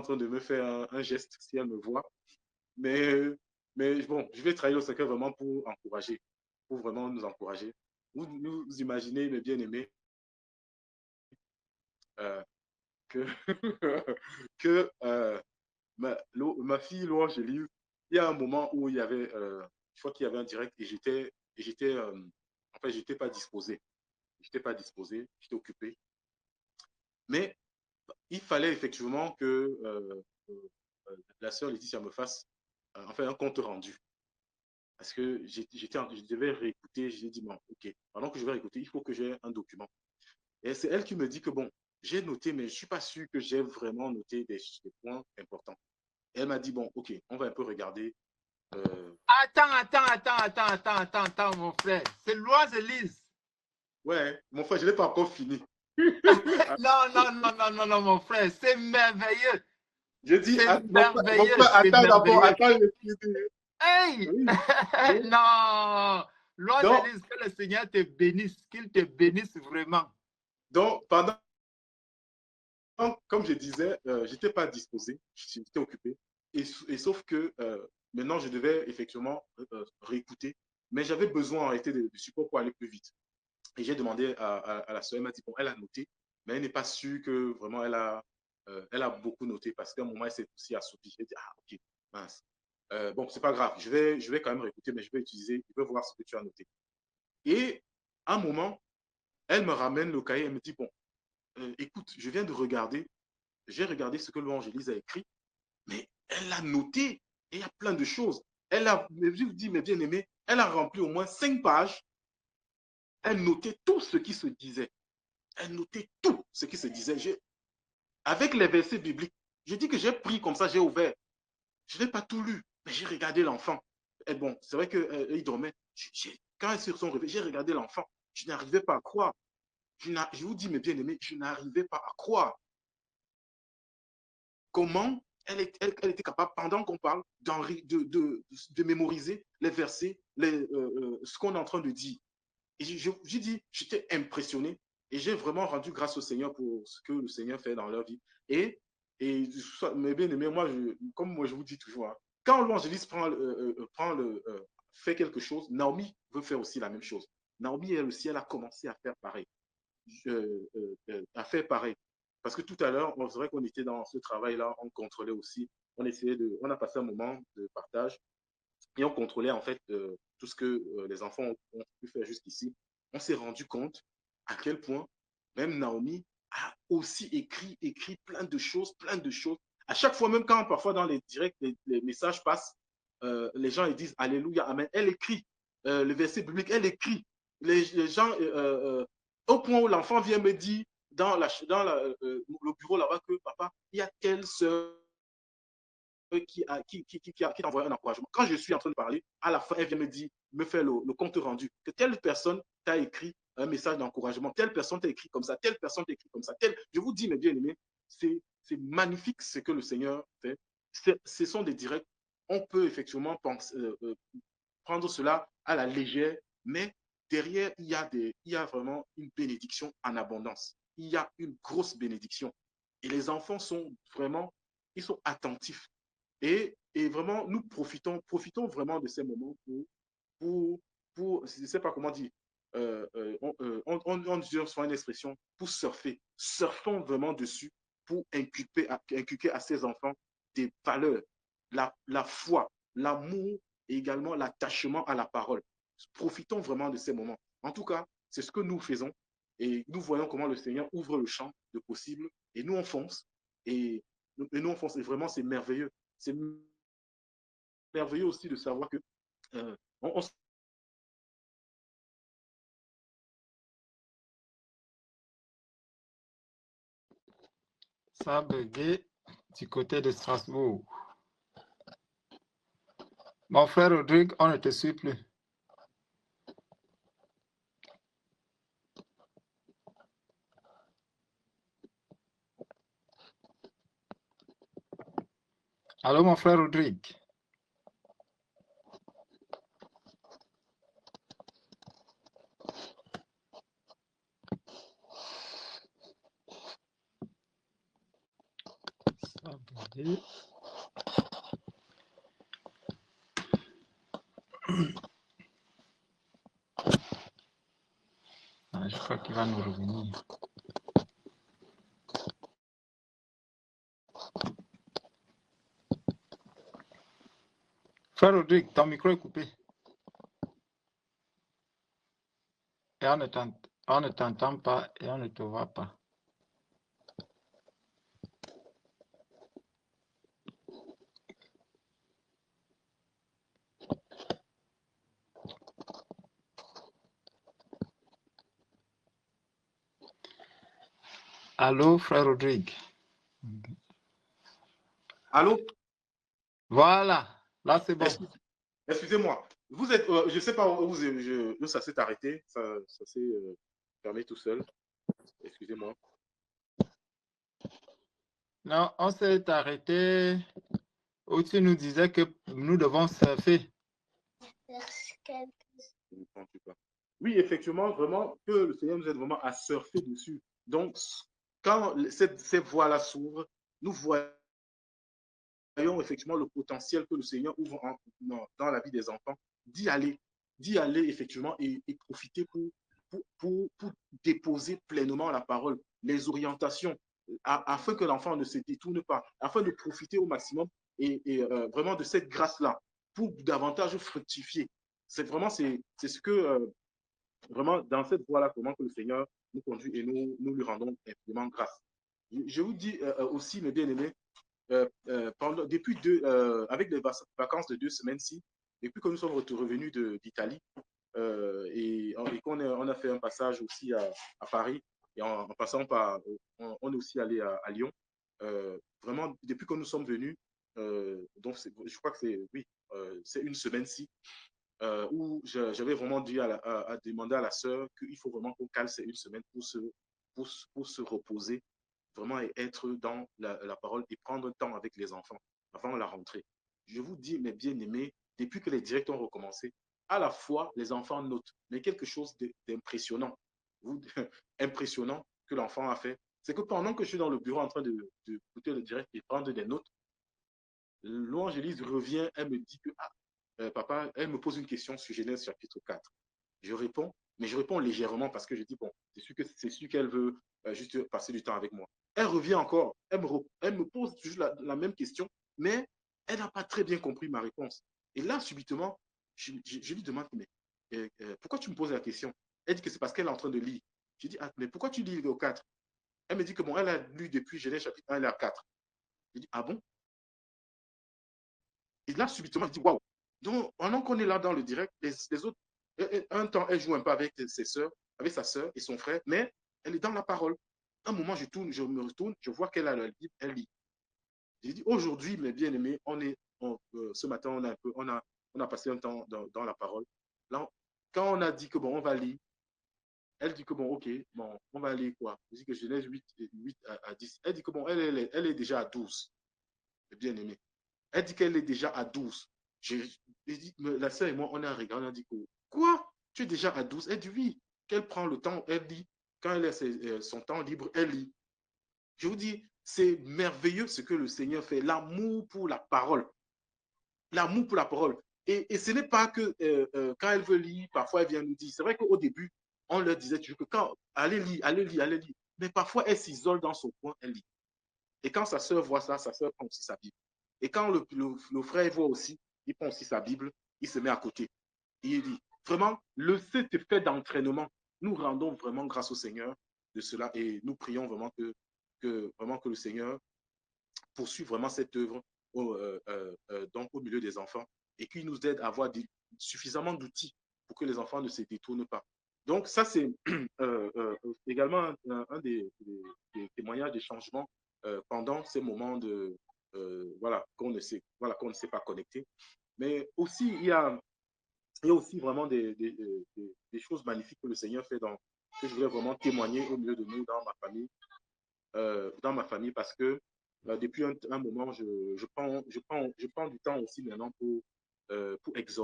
train de me faire un geste si elle me voit. Mais, mais bon, je vais travailler le secret vraiment pour encourager, pour vraiment nous encourager. Vous imaginez, mes bien-aimés, euh, que, que ma fille Louange Élise, il y a un moment où il y avait, je crois qu'il y avait un direct et j'étais, en fait, j'étais pas disposé. J'étais pas disposé, j'étais occupé. Mais il fallait effectivement que la sœur Laetitia me fasse enfin, un compte rendu. Parce que je devais réécouter, j'ai dit, bon, ok, pendant que je vais réécouter, il faut que j'ai un document. Et c'est elle qui me dit que, bon, j'ai noté, mais je ne suis pas sûr que j'ai vraiment noté des points importants. Et elle m'a dit, bon, ok, on va un peu regarder. Attends, mon frère. C'est Loise Elise. Ouais, mon frère, je ne l'ai pas encore fini. Non, mon frère, c'est merveilleux. Je dis, C'est mon merveilleux, frère, c'est attends d'abord, merveilleux. attends le fini. Hey! Oui. Donc, Non! Loise donc, Elise, que le Seigneur te bénisse, qu'il te bénisse vraiment. donc, comme je disais, je n'étais pas disposé, j'étais occupé. Et sauf que maintenant, je devais effectivement réécouter. Mais j'avais besoin en réalité de support pour aller plus vite. Et j'ai demandé à la soeur, elle m'a dit, bon, elle a noté, mais elle n'est pas sûre que vraiment elle a beaucoup noté parce qu'à un moment, elle s'est aussi assoupie. J'ai dit, ah, ok, mince. Bon, c'est pas grave, je vais quand même réécouter, mais je vais utiliser, je vais voir ce que tu as noté. Et à un moment, elle me ramène le cahier, elle me dit, bon, écoute, je viens de regarder, j'ai regardé ce que l'Angélise a écrit, mais elle a noté, et il y a plein de choses. Elle a, je vous dis, mes bien-aimés, elle a rempli au moins 5 pages, elle notait tout ce qui se disait. Elle notait tout ce qui se disait. Avec les versets bibliques, je dis que j'ai pris comme ça, j'ai ouvert. Je n'ai pas tout lu, mais j'ai regardé l'enfant. Et bon, c'est vrai qu'il dormait. Quand ils se sont réveillés, j'ai regardé l'enfant. Je n'arrivais pas à croire. Je vous dis, mes bien-aimés, je n'arrivais pas à croire. Comment elle était capable, pendant qu'on parle, de mémoriser les versets, ce qu'on est en train de dire. Et j'ai dit, j'étais impressionné et j'ai vraiment rendu grâce au Seigneur pour ce que le Seigneur fait dans leur vie. Et mes bien-aimés, comme moi je vous dis toujours, hein, quand l'Angéliste fait quelque chose, Naomi veut faire aussi la même chose. Naomi, elle aussi, elle a commencé à faire pareil. À faire pareil. Parce que tout à l'heure, c'est vrai qu'on était dans ce travail-là, on contrôlait aussi, on a passé un moment de partage et on contrôlait en fait tout ce que les enfants ont pu faire jusqu'ici. On s'est rendu compte à quel point même Naomi a aussi écrit plein de choses, plein de choses. À chaque fois, même quand parfois dans les directs, les messages passent, les gens ils disent Alléluia, Amen. Elle écrit le verset biblique, elle écrit. Les gens, au point où l'enfant vient me dire dans le bureau là-bas que papa, il y a telle sœur qui t'envoie un encouragement. Quand je suis en train de parler, à la fin, elle vient me dire, me faire le compte rendu, que telle personne t'a écrit un message d'encouragement, telle personne t'a écrit comme ça, telle personne t'a écrit comme ça, telle. Je vous dis, mes bien-aimés, c'est magnifique ce que le Seigneur fait. Ce sont des directs. On peut effectivement prendre cela à la légère, mais derrière, il y a vraiment une bénédiction en abondance. Il y a une grosse bénédiction. Et les enfants sont vraiment, ils sont attentifs. Et vraiment, nous profitons vraiment de ces moments je ne sais pas comment dire, on utilise souvent une expression pour surfer. Surfons vraiment dessus pour inculquer à ces enfants des valeurs, la foi, l'amour et également l'attachement à la parole. Profitons vraiment de ces moments. En tout cas, c'est ce que nous faisons et nous voyons comment le Seigneur ouvre le champ de possibles et nous on fonce et nous on fonce et vraiment c'est merveilleux. C'est merveilleux aussi de savoir que on Ça a bugué du côté de Strasbourg. Mon frère Rodrigue, on ne te suit plus. Allô, mon frère Rodrigue. Ça a bugué. Attendez. Ah, je crois qu'il va nous revenir. Frère Rodrigue, ton micro est coupé. Et on ne t'entend pas et on ne te voit pas. Allô, frère Rodrigue. Allô? Voilà, là c'est bon. Excusez-moi. Vous êtes, je ne sais pas où ça s'est arrêté. Ça s'est fermé tout seul. Excusez-moi. Non, on s'est arrêté où tu nous disais que nous devons surfer. Je ne comprends pas. Oui, effectivement, vraiment, que le Seigneur nous aide vraiment à surfer dessus. Donc, quand ces voies-là s'ouvrent, nous voyons effectivement le potentiel que le Seigneur ouvre dans la vie des enfants, d'y aller effectivement et profiter pour déposer pleinement la parole, les orientations, afin que l'enfant ne se détourne pas, afin de profiter au maximum et vraiment de cette grâce-là pour davantage fructifier. C'est vraiment, c'est ce que, vraiment, dans cette voie-là, comment que le Seigneur nous conduit et nous lui rendons infiniment grâce. Je vous dis aussi, mes bien-aimés, depuis avec les vacances de 2 semaines-ci, depuis que nous sommes revenus d'Italie et qu'on on a fait un passage aussi à Paris et en passant par, on est aussi allé à Lyon. Vraiment, depuis que nous sommes venus, donc je crois que c'est, oui, c'est 1 semaine-ci, où j'avais vraiment dit à demander à la sœur qu'il faut vraiment qu'on cale ces 1 semaine pour se reposer, vraiment et être dans la parole et prendre un temps avec les enfants avant la rentrée. Je vous dis, mes bien-aimés, depuis que les directs ont recommencé, à la fois les enfants notent, mais quelque chose d'impressionnant, impressionnant que l'enfant a fait, c'est que pendant que je suis dans le bureau en train d'écouter le direct et prendre des notes, l'Angélise revient, elle me dit que papa, elle me pose une question sur Genèse chapitre 4. Je réponds, mais je réponds légèrement parce que je dis, bon, c'est sûr qu'elle veut juste passer du temps avec moi. Elle revient encore, elle me pose toujours la même question, mais elle n'a pas très bien compris ma réponse. Et là, subitement, je lui demande, mais pourquoi tu me poses la question? Elle dit que c'est parce qu'elle est en train de lire. Je dis, ah, mais pourquoi tu lis au 4? Elle me dit que bon, elle a lu depuis Genèse chapitre 1, elle est à 4. Je dis, ah bon? Et là, subitement, je dis, waouh! Donc, pendant qu'on est là dans le direct, les autres, un temps, elle joue un peu avec ses soeurs, avec sa soeur et son frère, mais elle est dans la parole. Un moment, je me retourne, je vois qu'elle a le livre, elle lit. J'ai dit, aujourd'hui, mes bien-aimés, ce matin, on a passé un temps dans la parole. Là, quand on a dit que bon, on va lire, elle dit que bon, ok, bon, on va lire quoi? Je dis que Genèse 8 à 10. Elle dit que bon, elle est déjà à 12, mes bien-aimés. Elle dit qu'elle est déjà à 12. J'ai dit, la sœur et moi, on a regardé, on a dit, quoi? Tu es déjà à 12? Elle dit oui, qu'elle prend le temps, elle lit. Quand elle a son temps libre, elle lit. Je vous dis, c'est merveilleux ce que le Seigneur fait, l'amour pour la parole. L'amour pour la parole. Et ce n'est pas que quand elle veut lire, parfois elle vient nous dire. C'est vrai qu'au début, on leur disait toujours que quand, allez lire, allez lire, allez lire. Mais parfois, elle s'isole dans son coin, elle lit. Et quand sa sœur voit ça, sa sœur prend aussi sa Bible. Et quand le frère voit aussi, il prend aussi sa Bible, il se met à côté. Et il dit, vraiment, cet effet d'entraînement, nous rendons vraiment grâce au Seigneur de cela et nous prions vraiment vraiment que le Seigneur poursuive vraiment cette œuvre donc au milieu des enfants et qu'il nous aide à avoir suffisamment d'outils pour que les enfants ne se détournent pas. Donc ça, c'est également un des témoignages des changements pendant ces moments de voilà qu'on ne sait pas connecter. Mais aussi il y a aussi vraiment des choses magnifiques que le Seigneur fait que je voudrais vraiment témoigner au milieu de nous dans ma famille parce que depuis un moment je prends du temps aussi maintenant pour exhorter